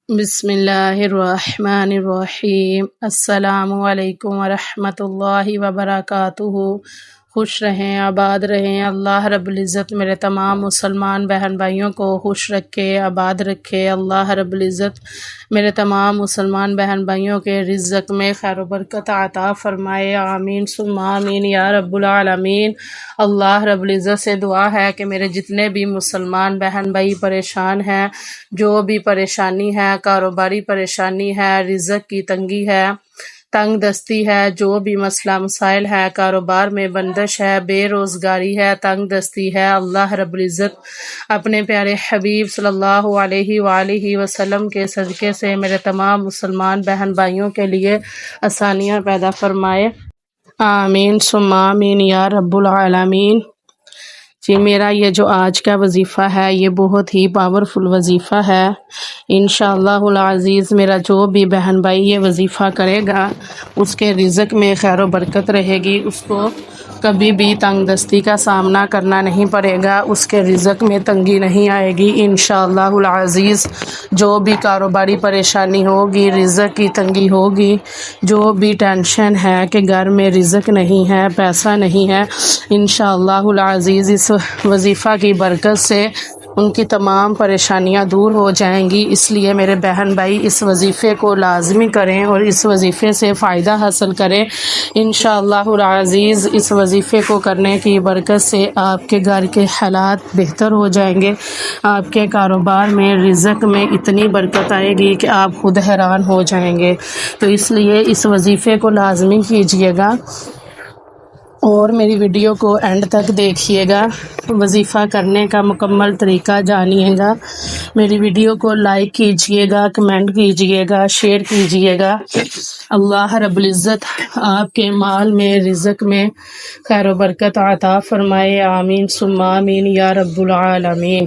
بسم اللہ الرحمن الرحیم۔ السلام علیکم ورحمۃ اللہ وبرکاتہ۔ خوش رہیں، آباد رہیں۔ اللہ رب العزت میرے تمام مسلمان بہن بھائیوں کو خوش رکھے، آباد رکھے۔ اللہ رب العزت میرے تمام مسلمان بہن بھائیوں کے رزق میں خیر و برکت عطا فرمائے، آمین ثم آمین یا رب العالمین۔ اللہ رب العزت سے دعا ہے کہ میرے جتنے بھی مسلمان بہن بھائی پریشان ہیں، جو بھی پریشانی ہے، کاروباری پریشانی ہے، رزق کی تنگی ہے، تنگ دستی ہے، جو بھی مسئلہ مسائل ہے، کاروبار میں بندش ہے، بے روزگاری ہے، تنگ دستی ہے، اللہ رب العزت اپنے پیارے حبیب صلی اللہ علیہ وآلہ وسلم کے صدقے سے میرے تمام مسلمان بہن بھائیوں کے لیے آسانیاں پیدا فرمائے، آمین ثم آمین یا رب العالمین۔ جی میرا یہ جو آج کا وظیفہ ہے یہ بہت ہی پاورفل وظیفہ ہے۔ انشاءاللہ العزیز میرا جو بھی بہن بھائی یہ وظیفہ کرے گا اس کے رزق میں خیر و برکت رہے گی، اس کو کبھی بھی تنگ دستی کا سامنا کرنا نہیں پڑے گا، اس کے رزق میں تنگی نہیں آئے گی انشاءاللہ العزیز۔ جو بھی کاروباری پریشانی ہوگی، رزق کی تنگی ہوگی، جو بھی ٹینشن ہے کہ گھر میں رزق نہیں ہے، پیسہ نہیں ہے، انشاءاللہ العزیز اس وظیفہ کی برکت سے ان کی تمام پریشانیاں دور ہو جائیں گی۔ اس لیے میرے بہن بھائی اس وظیفے کو لازمی کریں اور اس وظیفے سے فائدہ حاصل کریں انشاءاللہ العزیز۔ اس وظیفے کو کرنے کی برکت سے آپ کے گھر کے حالات بہتر ہو جائیں گے، آپ کے کاروبار میں رزق میں اتنی برکت آئے گی کہ آپ خود حیران ہو جائیں گے۔ تو اس لیے اس وظیفے کو لازمی کیجیے گا اور میری ویڈیو کو اینڈ تک دیکھیے گا، وظیفہ کرنے کا مکمل طریقہ جانیے گا۔ میری ویڈیو کو لائک کیجیے گا، کمنٹ کیجیے گا، شیئر کیجیے گا۔ اللہ رب العزت آپ کے مال میں، رزق میں خیر و برکت عطا فرمائے، آمین ثم آمین یا رب العالمین۔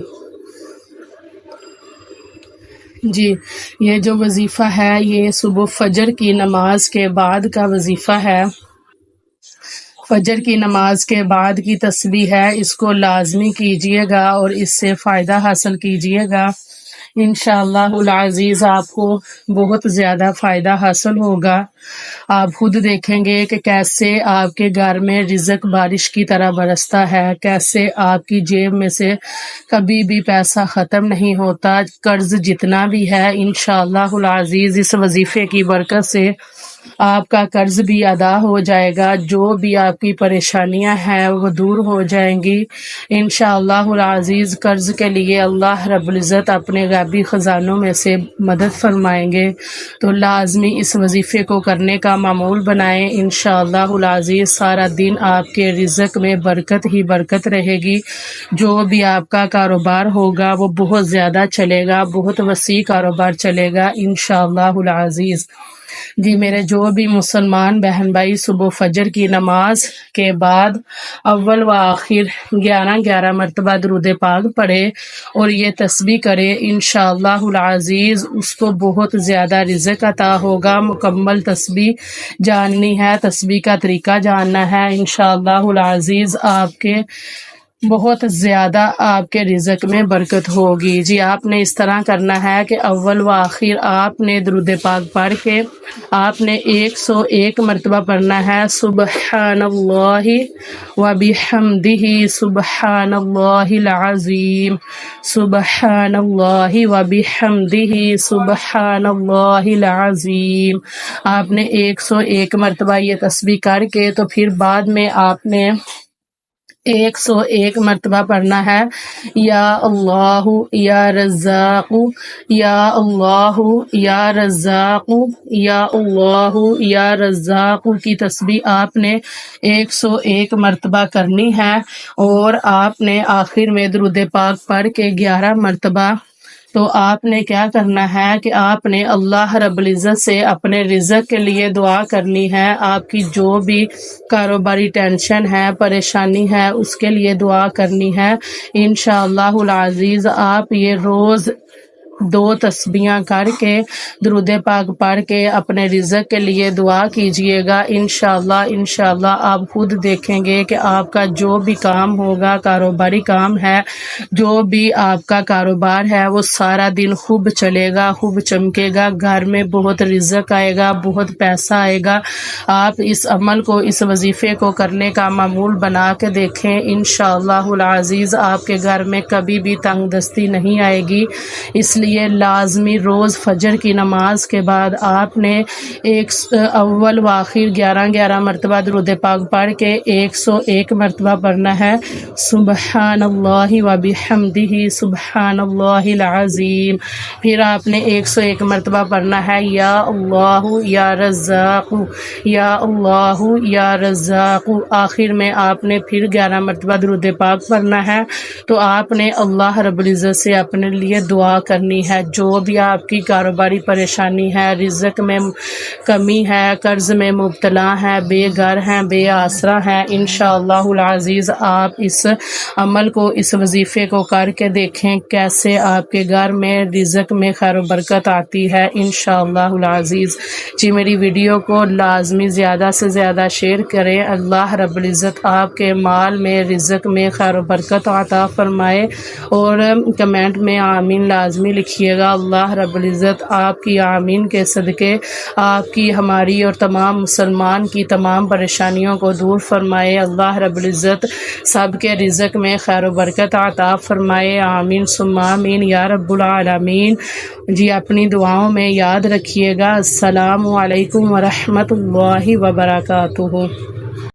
جی یہ جو وظیفہ ہے یہ صبح فجر کی نماز کے بعد کا وظیفہ ہے۔ فجر کی نماز کے بعد کی تسبیح ہے، اس کو لازمی کیجیے گا اور اس سے فائدہ حاصل کیجیے گا انشاءاللہ العزیز۔ آپ کو بہت زیادہ فائدہ حاصل ہوگا، آپ خود دیکھیں گے کہ کیسے آپ کے گھر میں رزق بارش کی طرح برستا ہے، کیسے آپ کی جیب میں سے کبھی بھی پیسہ ختم نہیں ہوتا، قرض جتنا بھی ہے انشاءاللہ العزیز اس وظیفے کی برکت سے آپ کا قرض بھی ادا ہو جائے گا، جو بھی آپ کی پریشانیاں ہیں وہ دور ہو جائیں گی انشاءاللہ العزیز۔ قرض کے لیے اللہ رب العزت اپنے غیبی خزانوں میں سے مدد فرمائیں گے، تو لازمی اس وظیفے کو کرنے کا معمول بنائیں انشاءاللہ العزیز۔ سارا دن آپ کے رزق میں برکت ہی برکت رہے گی، جو بھی آپ کا کاروبار ہوگا وہ بہت زیادہ چلے گا، بہت وسیع کاروبار چلے گا انشاءاللہ العزیز۔ جی میرے جو بھی مسلمان بہن بھائی صبح فجر کی نماز کے بعد اول و آخر 11 مرتبہ درود پاک پڑھے اور یہ تسبیح کرے انشاءاللہ العزیز، اس کو بہت زیادہ رزق عطا ہوگا۔ مکمل تسبیح جاننی ہے، تسبیح کا طریقہ جاننا ہے انشاءاللہ العزیز، آپ کے بہت زیادہ آپ کے رزق میں برکت ہوگی۔ جی آپ نے اس طرح کرنا ہے کہ اول و آخر آپ نے درود پاک پڑھ کے آپ نے 101 مرتبہ پڑھنا ہے، سبحان اللہ و بحمدہ سبحان اللہ العظیم، سبحان اللہ و بحمدہ سبحان اللہ العظیم۔ آپ نے 101 مرتبہ یہ تسبیح کر کے تو پھر بعد میں آپ نے 101 مرتبہ پڑھنا ہے یا اللہ یا رزاق یا اللہ یا رزاق یا اللہ یا رزاق کی تسبیح آپ نے 101 مرتبہ کرنی ہے، اور آپ نے آخر میں درود پاک پڑھ کے 11 مرتبہ تو آپ نے کیا کرنا ہے کہ آپ نے اللہ رب العزت سے اپنے رزق کے لیے دعا کرنی ہے، آپ کی جو بھی کاروباری ٹینشن ہے، پریشانی ہے، اس کے لیے دعا کرنی ہے انشاءاللہ العزیز۔ آپ یہ روز 2 تسبیحاں کر کے درود پاک پڑھ کے اپنے رزق کے لیے دعا کیجئے گا۔ انشاءاللہ آپ خود دیکھیں گے کہ آپ کا جو بھی کام ہوگا، کاروباری کام ہے، جو بھی آپ کا کاروبار ہے، وہ سارا دن خوب چلے گا، خوب چمکے گا، گھر میں بہت رزق آئے گا، بہت پیسہ آئے گا۔ آپ اس عمل کو، اس وظیفے کو کرنے کا معمول بنا کے دیکھیں، انشاءاللہ العزیز آپ کے گھر میں کبھی بھی تنگ دستی نہیں آئے گی۔ اس لیے لازمی روز فجر کی نماز کے بعد آپ نے اول و آخر 11 مرتبہ درود پاک پڑھ کے 101 مرتبہ پڑھنا ہے، سبحان اللہ و بحمدہ سبحان اللہ العظیم۔ پھر آپ نے 101 مرتبہ پڑھنا ہے یا اللہ یا رزاق، یا اللہ یا رزاق۔ آخر میں آپ نے پھر 11 مرتبہ درود پاک پڑھنا ہے۔ تو آپ نے اللہ رب العزت سے اپنے لیے دعا کرنی ہے، جو بھی آپ کی کاروباری پریشانی ہے، رزق میں کمی ہے، قرض میں مبتلا ہے، بے گھر ہیں، بے آسرا ہیں، انشاءاللہ العزیز آپ اس عمل کو، اس وظیفے کو کر کے دیکھیں کیسے آپ کے گھر میں رزق میں خیر و برکت آتی ہے، انشاءاللہ العزیز۔ جی میری ویڈیو کو لازمی زیادہ سے زیادہ شیئر کریں۔ اللہ رب العزت آپ کے مال میں، رزق میں خیر و برکت عطا فرمائے، اور کمنٹ میں آمین لازمی لکھیے گا۔ اللہ رب العزت آپ کی آمین کے صدقے آپ کی، ہماری اور تمام مسلمان کی تمام پریشانیوں کو دور فرمائے۔ اللہ رب العزت سب کے رزق میں خیر و برکت عطا فرمائے، آمین ثم آمین یا رب العالمین۔ جی اپنی دعاؤں میں یاد رکھیے گا۔ السلام علیکم ورحمۃ اللہ وبرکاتہ۔